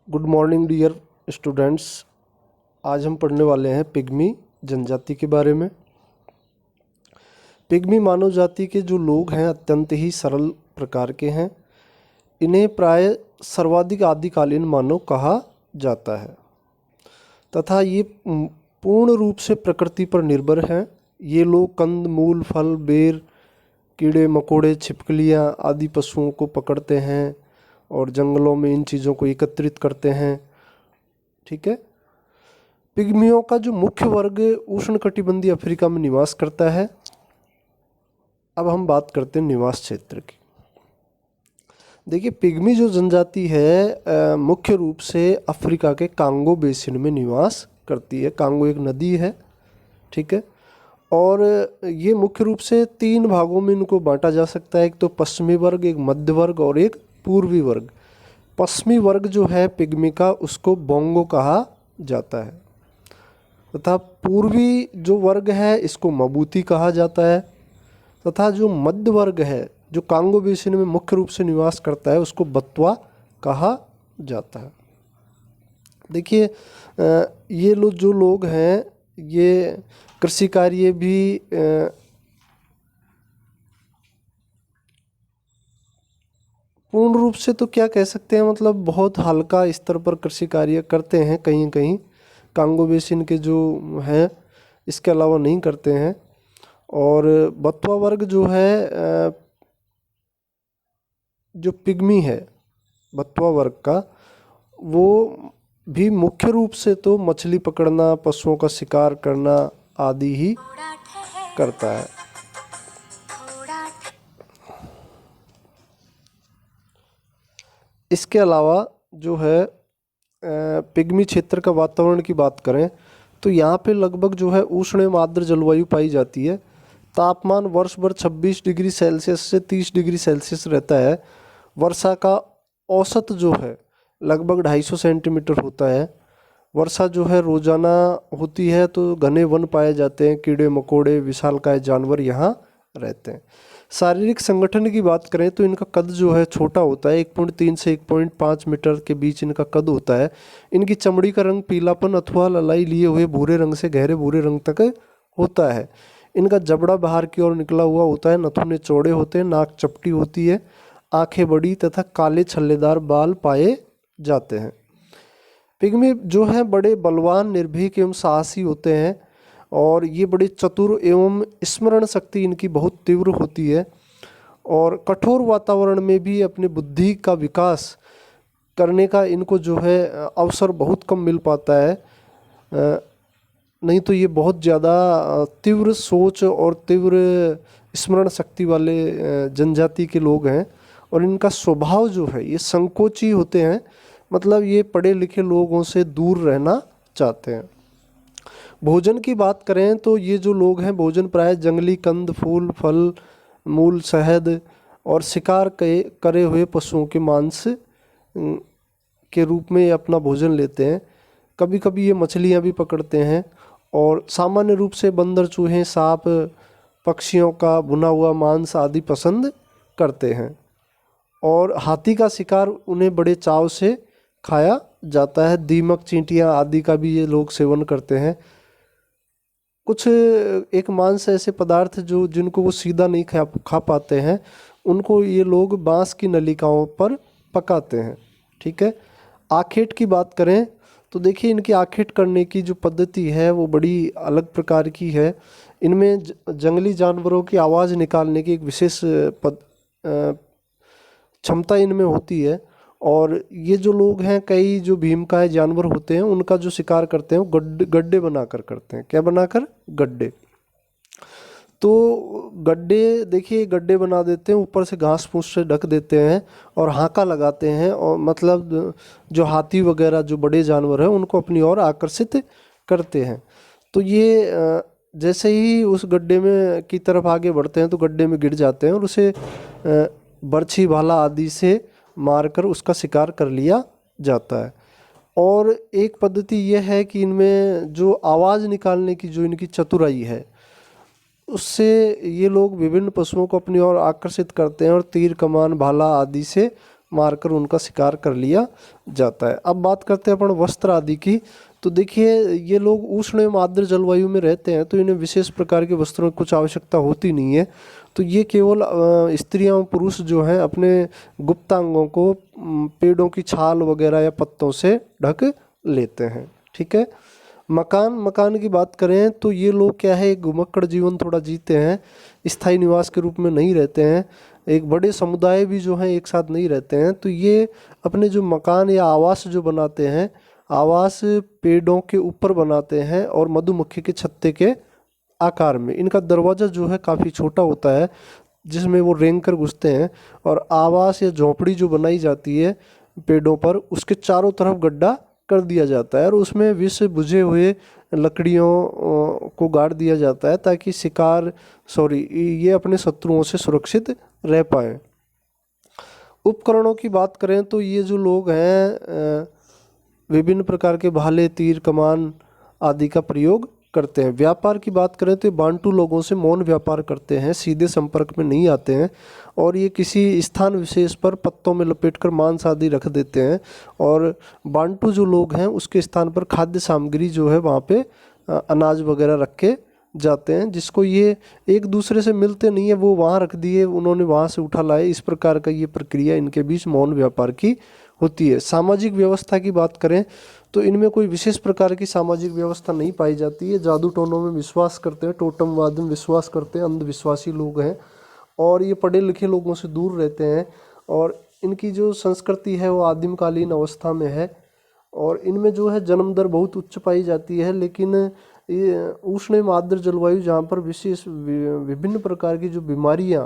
Good morning dear students. आज हम पढ़ने वाले हैं पिग्मी जनजाति के बारे में। पिग्मी मानव जाति के जो लोग हैं अत्यंत ही सरल प्रकार के हैं। इन्हें प्राय सर्वाधिक आदिकालीन मानव कहा जाता है तथा ये पूर्ण रूप से प्रकृति पर निर्भर हैं। ये लोग कंद मूल फल बेर कीड़े मकोड़े छिपकलियाँ आदि पशुओं को पकड़ते हैं और जंगलों में इन चीज़ों को एकत्रित करते हैं। ठीक है। पिग्मियों का जो मुख्य वर्ग उष्णकटिबंधीय अफ्रीका में निवास करता है। अब हम बात करते हैं निवास क्षेत्र की। देखिए, पिग्मी जो जनजाति है मुख्य रूप से अफ्रीका के कांगो बेसिन में निवास करती है। कांगो एक नदी है, ठीक है। और ये मुख्य रूप से 3 भागों में इनको बांटा जा सकता है। एक तो पश्चिमी वर्ग, एक मध्य वर्ग और एक पूर्वी वर्ग। पश्चिमी वर्ग जो है पिग्मी का, उसको बोंगो कहा जाता है तथा पूर्वी जो वर्ग है इसको मबूती कहा जाता है तथा जो मध्य वर्ग है जो कांगो बेसिन में मुख्य रूप से निवास करता है उसको बत्वा कहा जाता है। देखिए, ये लोग जो लोग हैं ये कृषि कार्य भी पूर्ण रूप से तो क्या कह सकते हैं, मतलब बहुत हल्का स्तर पर कृषि कार्य करते हैं। कहीं कहीं कांगो बेसिन के जो हैं इसके अलावा नहीं करते हैं। और बत्वा वर्ग जो है जो पिग्मी है बत्वा वर्ग का, वो भी मुख्य रूप से तो मछली पकड़ना, पशुओं का शिकार करना आदि ही करता है। इसके अलावा जो है पिग्मी क्षेत्र का वातावरण की बात करें तो यहाँ पे लगभग जो है उष्ण एवं आर्द्र जलवायु पाई जाती है। तापमान वर्ष भर 26 डिग्री सेल्सियस से 30 डिग्री सेल्सियस रहता है। वर्षा का औसत जो है लगभग 250 सेंटीमीटर होता है। वर्षा जो है रोजाना होती है तो घने वन पाए जाते हैं। कीड़े मकोड़े विशालकाय जानवर यहाँ रहते हैं। शारीरिक संगठन की बात करें तो इनका कद जो है छोटा होता है। 1.3 से 1.5 मीटर के बीच इनका कद होता है। इनकी चमड़ी का रंग पीलापन अथवा ललाई लिए हुए भूरे रंग से गहरे भूरे रंग तक होता है। इनका जबड़ा बाहर की ओर निकला हुआ होता है। नथुने चौड़े होते हैं। नाक चपटी होती है। आंखें बड़ी तथा काले छल्लेदार बाल पाए जाते हैं। पिग्मी जो है बड़े बलवान, निर्भीक एवं साहसी होते हैं और ये बड़े चतुर एवं स्मरण शक्ति इनकी बहुत तीव्र होती है। और कठोर वातावरण में भी अपनी बुद्धि का विकास करने का इनको जो है अवसर बहुत कम मिल पाता है। नहीं तो ये बहुत ज़्यादा तीव्र सोच और तीव्र स्मरण शक्ति वाले जनजाति के लोग हैं। और इनका स्वभाव जो है ये संकोची होते हैं, मतलब ये पढ़े लिखे लोगों से दूर रहना चाहते हैं। भोजन की बात करें तो ये जो लोग हैं भोजन प्राय जंगली कंद फूल फल मूल शहद और शिकार करे हुए पशुओं के मांस के रूप में अपना भोजन लेते हैं। कभी कभी ये मछलियाँ भी पकड़ते हैं और सामान्य रूप से बंदर चूहे सांप पक्षियों का भुना हुआ मांस आदि पसंद करते हैं। और हाथी का शिकार उन्हें बड़े चाव से खाया जाता है। दीमक चींटियाँ आदि का भी ये लोग सेवन करते हैं। कुछ एक मांस ऐसे पदार्थ जो जिनको वो सीधा नहीं खा पाते हैं उनको ये लोग बांस की नलिकाओं पर पकाते हैं। ठीक है। आखेट की बात करें तो देखिए, इनकी आखेट करने की जो पद्धति है वो बड़ी अलग प्रकार की है। इनमें जंगली जानवरों की आवाज़ निकालने की एक विशेष क्षमता इनमें होती है। और ये जो लोग हैं कई जो भीमकाय जानवर होते हैं उनका जो शिकार करते हैं वो गड्ढे बनाकर करते हैं। क्या बनाकर? गड्ढे। तो गड्ढे, देखिए गड्ढे बना देते हैं, ऊपर से घास फूस से ढक देते हैं और हाका लगाते हैं। और मतलब जो हाथी वगैरह जो बड़े जानवर हैं उनको अपनी ओर आकर्षित करते हैं। तो ये जैसे ही उस गड्ढे में की तरफ आगे बढ़ते हैं तो गड्ढे में गिर जाते हैं और उसे बर्छी भाला आदि से मारकर उसका शिकार कर लिया जाता है। और एक पद्धति यह है कि इनमें जो आवाज़ निकालने की जो इनकी चतुराई है उससे ये लोग विभिन्न पशुओं को अपनी ओर आकर्षित करते हैं और तीर कमान भाला आदि से मारकर उनका शिकार कर लिया जाता है। अब बात करते हैं अपन वस्त्र आदि की। तो देखिए ये लोग उष्ण एवं आर्द्र जलवायु में रहते हैं, तो इन्हें विशेष प्रकार के वस्त्रों की कुछ आवश्यकता होती नहीं है। तो ये केवल स्त्रियां और पुरुष जो हैं अपने गुप्तांगों को पेड़ों की छाल वगैरह या पत्तों से ढक लेते हैं। ठीक है। मकान की बात करें तो ये लोग क्या है, एक घुमक्कड़ जीवन थोड़ा जीते हैं, स्थायी निवास के रूप में नहीं रहते हैं। एक बड़े समुदाय भी जो हैं एक साथ नहीं रहते हैं। तो ये अपने जो मकान या आवास जो बनाते हैं, आवास पेड़ों के ऊपर बनाते हैं और मधुमक्खी के छत्ते के आकार में। इनका दरवाज़ा जो है काफ़ी छोटा होता है जिसमें वो रेंग कर घुसते हैं। और आवास या झोंपड़ी जो बनाई जाती है पेड़ों पर, उसके चारों तरफ गड्ढा कर दिया जाता है और उसमें विष बुझे हुए लकड़ियों को गाड़ दिया जाता है ताकि ये अपने शत्रुओं से सुरक्षित रह पाए। उपकरणों की बात करें तो ये जो लोग हैं विभिन्न प्रकार के भाले, तीर, कमान आदि का प्रयोग करते हैं। व्यापार की बात करें तो ये बांटू लोगों से मौन व्यापार करते हैं, सीधे संपर्क में नहीं आते हैं और ये किसी स्थान विशेष पर पत्तों में लपेटकर मांस आदि रख देते हैं। और बांटू जो लोग हैं उसके स्थान पर खाद्य सामग्री जो है वहाँ पे अनाज वगैरह रख के जाते हैं, जिसको ये एक दूसरे से मिलते नहीं है, वो वहाँ रख दिए, उन्होंने वहाँ से उठा लाए। इस प्रकार का ये प्रक्रिया इनके बीच मौन व्यापार की होती है। सामाजिक व्यवस्था की बात करें तो इनमें कोई विशेष प्रकार की सामाजिक व्यवस्था नहीं पाई जाती है। जादू टोनों में विश्वास करते हैं, टोटमवाद में विश्वास करते हैं, अंधविश्वासी लोग हैं और ये पढ़े लिखे लोगों से दूर रहते हैं। और इनकी जो संस्कृति है वो आदिमकालीन अवस्था में है और इनमें जो है जन्म दर बहुत उच्च पाई जाती है। लेकिन ये उष्ण एवं आर्द्र जलवायु जहाँ पर विशेष विभिन्न प्रकार की जो बीमारियाँ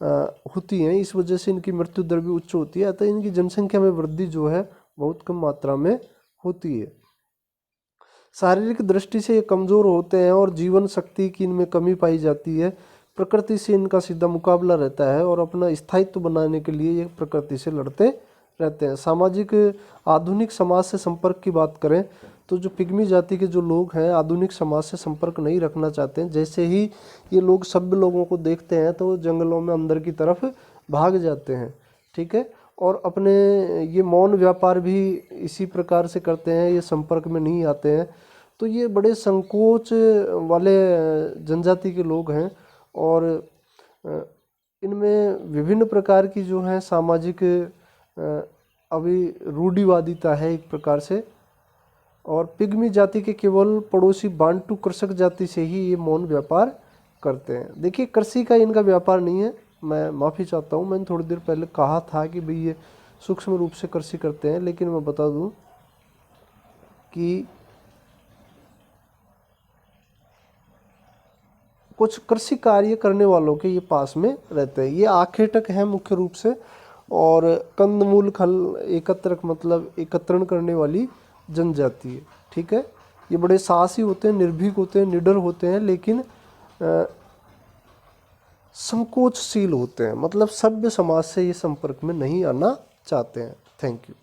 होती हैं, इस वजह से इनकी मृत्यु दर भी उच्च होती है। अतः इनकी जनसंख्या में वृद्धि जो है बहुत कम मात्रा में होती है। शारीरिक दृष्टि से ये कमज़ोर होते हैं और जीवन शक्ति की इनमें कमी पाई जाती है। प्रकृति से इनका सीधा मुकाबला रहता है और अपना स्थायित्व बनाने के लिए ये प्रकृति से लड़ते रहते हैं। सामाजिक आधुनिक समाज से संपर्क की बात करें तो जो पिग्मी जाति के जो लोग हैं आधुनिक समाज से संपर्क नहीं रखना चाहते हैं। जैसे ही ये लोग सभ्य लोगों को देखते हैं तो जंगलों में अंदर की तरफ भाग जाते हैं। ठीक है। और अपने ये मौन व्यापार भी इसी प्रकार से करते हैं, ये संपर्क में नहीं आते हैं। तो ये बड़े संकोच वाले जनजाति के लोग हैं और इनमें विभिन्न प्रकार की जो है सामाजिक अभी रूढ़िवादिता है एक प्रकार से। और पिग्मी जाति के केवल पड़ोसी बांटू कृषक जाति से ही ये मौन व्यापार करते हैं। देखिए कृषि का इनका व्यापार नहीं है, मैं माफ़ी चाहता हूँ, मैंने थोड़ी देर पहले कहा था कि भाई ये सूक्ष्म रूप से कृषि करते हैं, लेकिन मैं बता दूँ कि कुछ कृषि कार्य करने वालों के ये पास में रहते हैं। ये आखेटक हैं मुख्य रूप से और कंदमूल खल एकत्रण करने वाली जनजाति है। ठीक है। ये बड़े साहसी होते हैं, निर्भीक होते हैं, निडर होते हैं, लेकिन संकोचशील होते हैं, मतलब सभ्य समाज से ये संपर्क में नहीं आना चाहते हैं। Thank you.